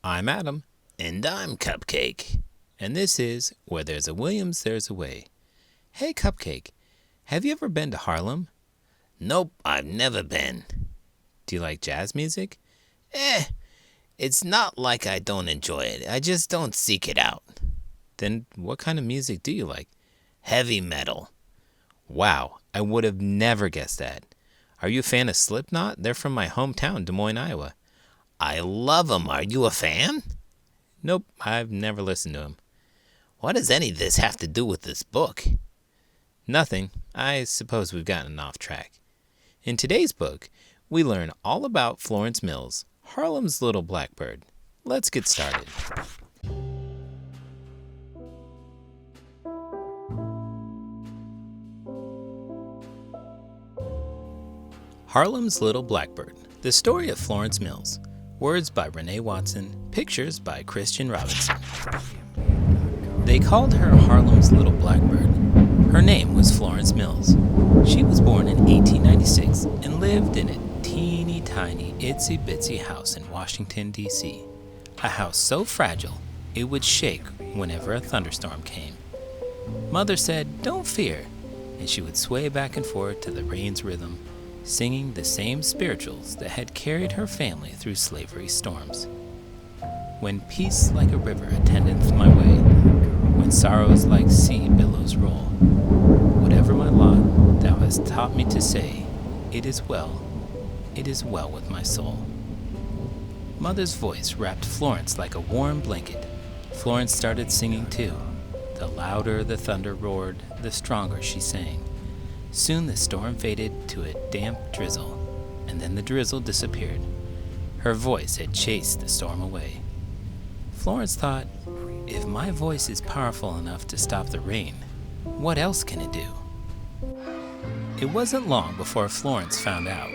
I'm Adam. And I'm Cupcake. And this is Where There's a Williams, There's a Way. Hey, Cupcake, have you ever been to Harlem? Nope, I've never been. Do you like jazz music? It's not like I don't enjoy it. I just don't seek it out. Then what kind of music do you like? Heavy metal. Wow, I would have never guessed that. Are you a fan of Slipknot? They're from my hometown, Des Moines, Iowa. I love 'em. Are you a fan? Nope, I've never listened to them. What does any of this have to do with this book? Nothing. I suppose we've gotten off track. In today's book, we learn all about Florence Mills, Harlem's little Blackbird. Let's get started. Harlem's Little Blackbird, The Story of Florence Mills. Words by Renée Watson, pictures by Christian Robinson. They called her Harlem's Little Blackbird. Her name was Florence Mills. She was born in 1896 and lived in a teeny tiny itsy bitsy house in Washington, D.C. A house so fragile it would shake whenever a thunderstorm came. Mother said, "Don't fear," and she would sway back and forth to the rain's rhythm, singing the same spirituals that had carried her family through slavery's storms. When peace like a river attendeth my way, when sorrows like sea billows roll, whatever my lot, thou hast taught me to say, it is well with my soul. Mother's voice wrapped Florence like a warm blanket. Florence started singing too. The louder the thunder roared, the stronger she sang. Soon the storm faded to a damp drizzle, and then the drizzle disappeared. Her voice had chased the storm away. Florence thought, if my voice is powerful enough to stop the rain, what else can it do? It wasn't long before Florence found out.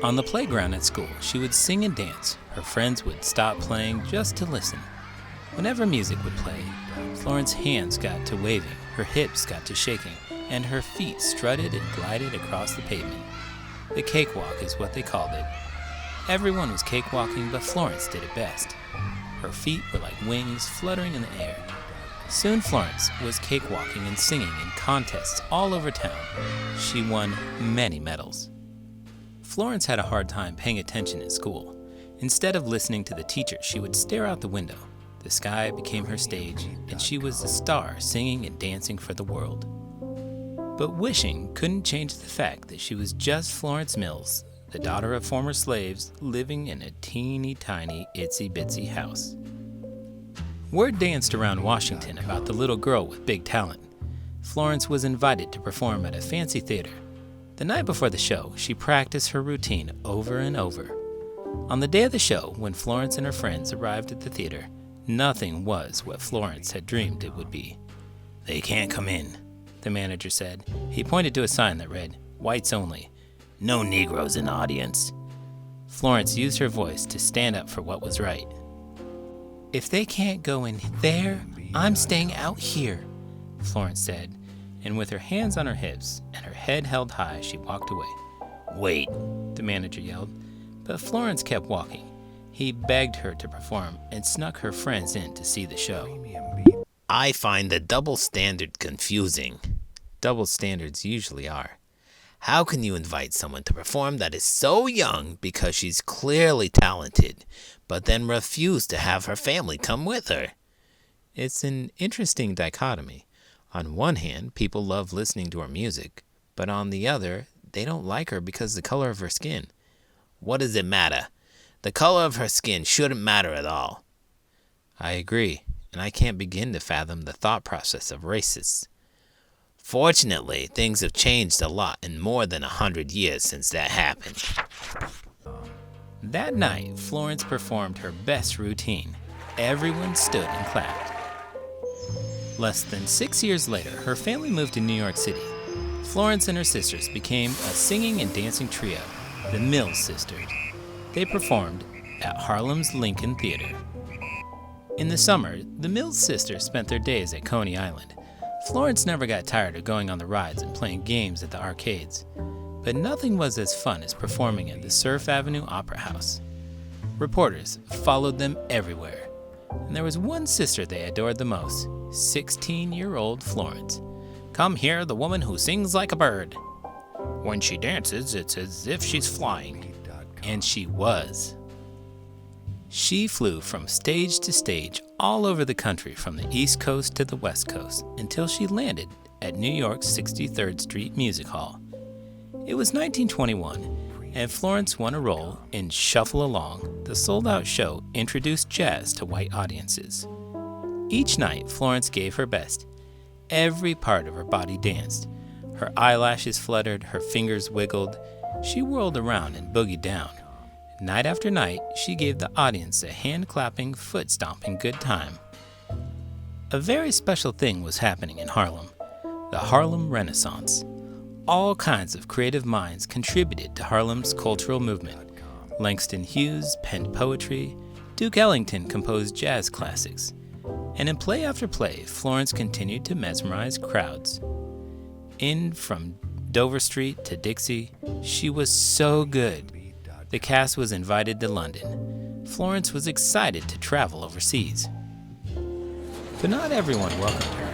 On the playground at school, she would sing and dance. Her friends would stop playing just to listen. Whenever music would play, Florence's hands got to waving, her hips got to shaking, and her feet strutted and glided across the pavement. The cakewalk is what they called it. Everyone was cakewalking, but Florence did it best. Her feet were like wings fluttering in the air. Soon Florence was cakewalking and singing in contests all over town. She won many medals. Florence had a hard time paying attention in school. Instead of listening to the teacher, she would stare out the window. The sky became her stage, and she was a star singing and dancing for the world. But wishing couldn't change the fact that she was just Florence Mills, the daughter of former slaves living in a teeny tiny itsy bitsy house. Word danced around Washington about the little girl with big talent. Florence was invited to perform at a fancy theater. The night before the show, she practiced her routine over and over. On the day of the show, when Florence and her friends arrived at the theater, nothing was what Florence had dreamed it would be. "They can't come in," the manager said. He pointed to a sign that read, "Whites only. No Negroes in the audience." Florence used her voice to stand up for what was right. "If they can't go in there, I'm staying out here," Florence said, and with her hands on her hips and her head held high, she walked away. "Wait," the manager yelled, but Florence kept walking. He begged her to perform and snuck her friends in to see the show. I find the double standard confusing. Double standards usually are. How can you invite someone to perform that is so young because she's clearly talented, but then refuse to have her family come with her? It's an interesting dichotomy. On one hand, people love listening to her music, but on the other, they don't like her because of the color of her skin. What does it matter? The color of her skin shouldn't matter at all. I agree, and I can't begin to fathom the thought process of racists. Fortunately, things have changed a lot in more than 100 years since that happened. That night, Florence performed her best routine. Everyone stood and clapped. Less than 6 years later, her family moved to New York City. Florence and her sisters became a singing and dancing trio, the Mills Sisters. They performed at Harlem's Lincoln Theater. In the summer, the Mills sisters spent their days at Coney Island. Florence never got tired of going on the rides and playing games at the arcades. But nothing was as fun as performing at the Surf Avenue Opera House. Reporters followed them everywhere, and there was one sister they adored the most, 16-year-old Florence. "Come here, the woman who sings like a bird. When she dances, it's as if she's flying." And she was. She flew from stage to stage all over the country, from the East Coast to the West Coast, until she landed at New York's 63rd Street Music Hall. It was 1921, and Florence won a role in Shuffle Along. The sold-out show introduced jazz to white audiences. Each night, Florence gave her best. Every part of her body danced. Her eyelashes fluttered, her fingers wiggled. She whirled around and boogied down. Night after night, she gave the audience a hand-clapping, foot-stomping good time. A very special thing was happening in Harlem, the Harlem Renaissance. All kinds of creative minds contributed to Harlem's cultural movement. Langston Hughes penned poetry, Duke Ellington composed jazz classics, and in play after play, Florence continued to mesmerize crowds. In from Dover Street to Dixie, she was so good. The cast was invited to London. Florence was excited to travel overseas. But not everyone welcomed her.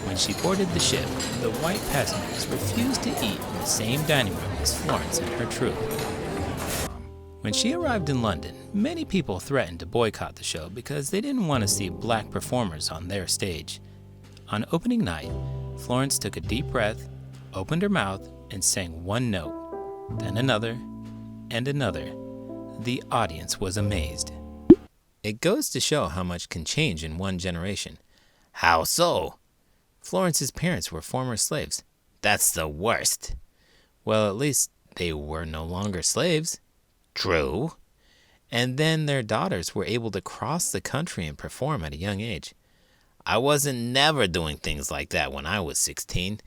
When she boarded the ship, the white passengers refused to eat in the same dining room as Florence and her troupe. When she arrived in London, many people threatened to boycott the show because they didn't want to see black performers on their stage. On opening night, Florence took a deep breath, opened her mouth, and sang one note, then another, and another. The audience was amazed. It goes to show how much can change in one generation. How so? Florence's parents were former slaves. That's the worst. Well, at least they were no longer slaves. True. And then their daughters were able to cross the country and perform at a young age. I wasn't never doing things like that when I was 16.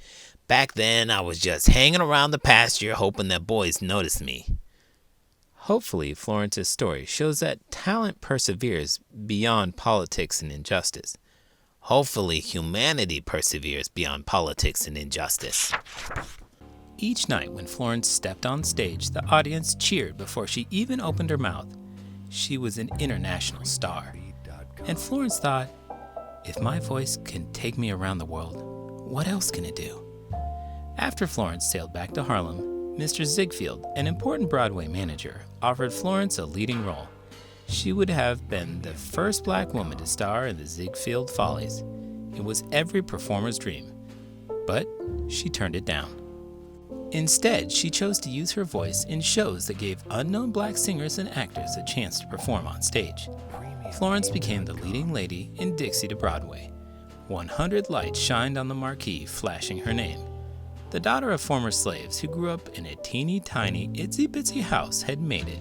Back then, I was just hanging around the pasture hoping that boys noticed me. Hopefully, Florence's story shows that talent perseveres beyond politics and injustice. Hopefully, humanity perseveres beyond politics and injustice. Each night when Florence stepped on stage, the audience cheered before she even opened her mouth. She was an international star. And Florence thought, if my voice can take me around the world, what else can it do? After Florence sailed back to Harlem, Mr. Ziegfeld, an important Broadway manager, offered Florence a leading role. She would have been the first black woman to star in the Ziegfeld Follies. It was every performer's dream, but she turned it down. Instead, she chose to use her voice in shows that gave unknown black singers and actors a chance to perform on stage. Florence became the leading lady in Dixie to Broadway. 100 lights shined on the marquee, flashing her name. The daughter of former slaves who grew up in a teeny-tiny, itsy-bitsy house had made it.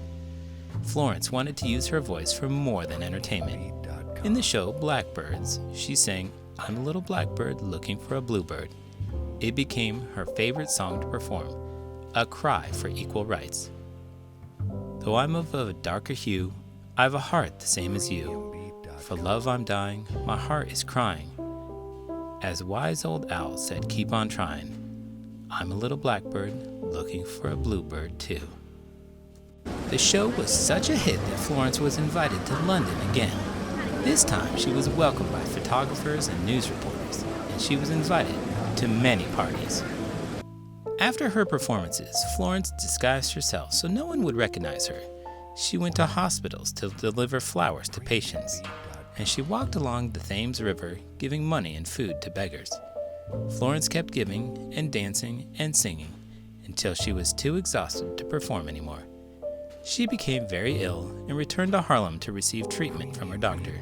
Florence wanted to use her voice for more than entertainment. In the show Blackbirds, she sang, "I'm a little blackbird looking for a bluebird." It became her favorite song to perform, a cry for equal rights. "Though I'm of a darker hue, I've a heart the same as you. For love I'm dying, my heart is crying. As wise old owl said, keep on trying. I'm a little blackbird looking for a bluebird too." The show was such a hit that Florence was invited to London again. This time she was welcomed by photographers and news reporters, and she was invited to many parties. After her performances, Florence disguised herself so no one would recognize her. She went to hospitals to deliver flowers to patients, and she walked along the Thames River giving money and food to beggars. Florence kept giving and dancing and singing until she was too exhausted to perform anymore. She became very ill and returned to Harlem to receive treatment from her doctor,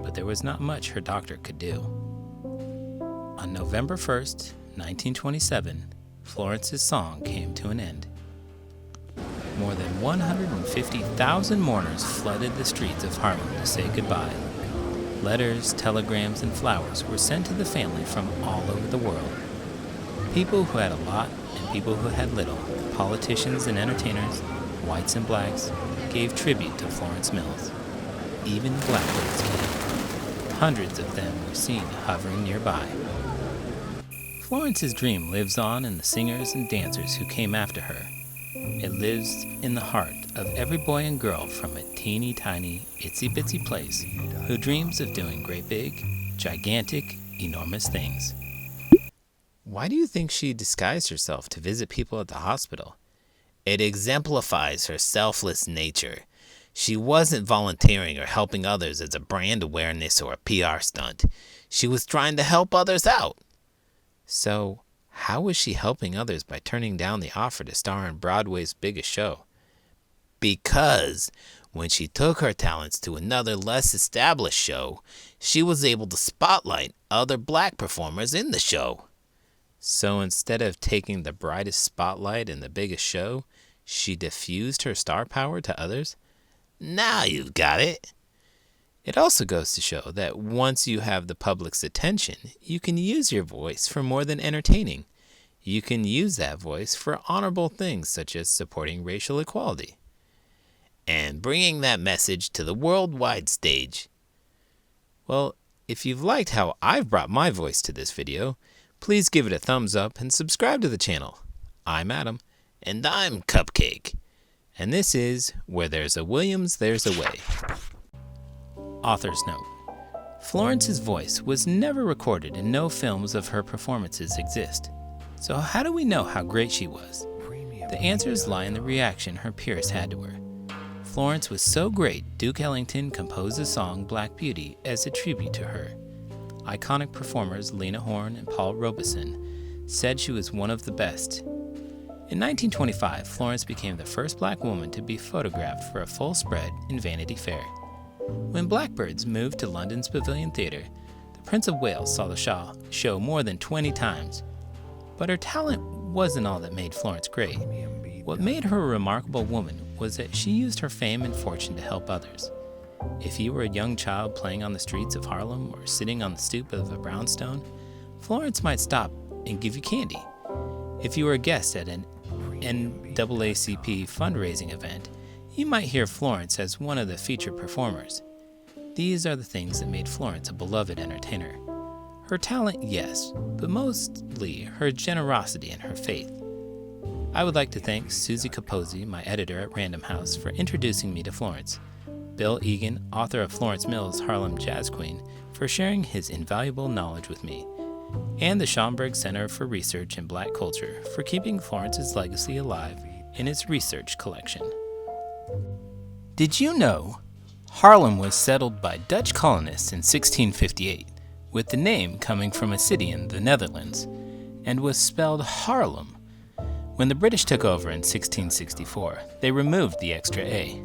but there was not much her doctor could do. On November 1st, 1927, Florence's song came to an end. More than 150,000 mourners flooded the streets of Harlem to say goodbye. Letters, telegrams, and flowers were sent to the family from all over the world. People who had a lot and people who had little, politicians and entertainers, whites and blacks, gave tribute to Florence Mills. Even blackbirds came. Hundreds of them were seen hovering nearby. Florence's dream lives on in the singers and dancers who came after her. It lives in the heart of every boy and girl from a teeny tiny, itsy bitsy place who dreams of doing great big, gigantic, enormous things. Why do you think she disguised herself to visit people at the hospital? It exemplifies her selfless nature. She wasn't volunteering or helping others as a brand awareness or a PR stunt. She was trying to help others out. So, how was she helping others by turning down the offer to star in Broadway's biggest show? Because when she took her talents to another less established show, she was able to spotlight other black performers in the show. So instead of taking the brightest spotlight in the biggest show, she diffused her star power to others? Now you've got it. It also goes to show that once you have the public's attention, you can use your voice for more than entertaining. You can use that voice for honorable things such as supporting racial equality. And bringing that message to the worldwide stage. Well, if you've liked how I've brought my voice to this video, please give it a thumbs up and subscribe to the channel. I'm Adam. And I'm Cupcake. And this is Where There's a Williams, There's a Way. Author's note. Florence's voice was never recorded and no films of her performances exist. So how do we know how great she was? The answers lie in the reaction her peers had to her. Florence was so great, Duke Ellington composed the song Black Beauty as a tribute to her. Iconic performers Lena Horne and Paul Robeson said she was one of the best. In 1925, Florence became the first black woman to be photographed for a full spread in Vanity Fair. When Blackbirds moved to London's Pavilion Theatre, the Prince of Wales saw the show more than 20 times. But her talent wasn't all that made Florence great. What made her a remarkable woman was that she used her fame and fortune to help others. If you were a young child playing on the streets of Harlem or sitting on the stoop of a brownstone, Florence might stop and give you candy. If you were a guest at an NAACP fundraising event, you might hear Florence as one of the featured performers. These are the things that made Florence a beloved entertainer. Her talent, yes, but mostly her generosity and her faith. I would like to thank Susie Capozzi, my editor at Random House, for introducing me to Florence. Bill Egan, author of Florence Mills' Harlem Jazz Queen, for sharing his invaluable knowledge with me. And the Schomburg Center for Research in Black Culture for keeping Florence's legacy alive in its research collection. Did you know Harlem was settled by Dutch colonists in 1658, with the name coming from a city in the Netherlands, and was spelled Harlem? When the British took over in 1664, they removed the extra A.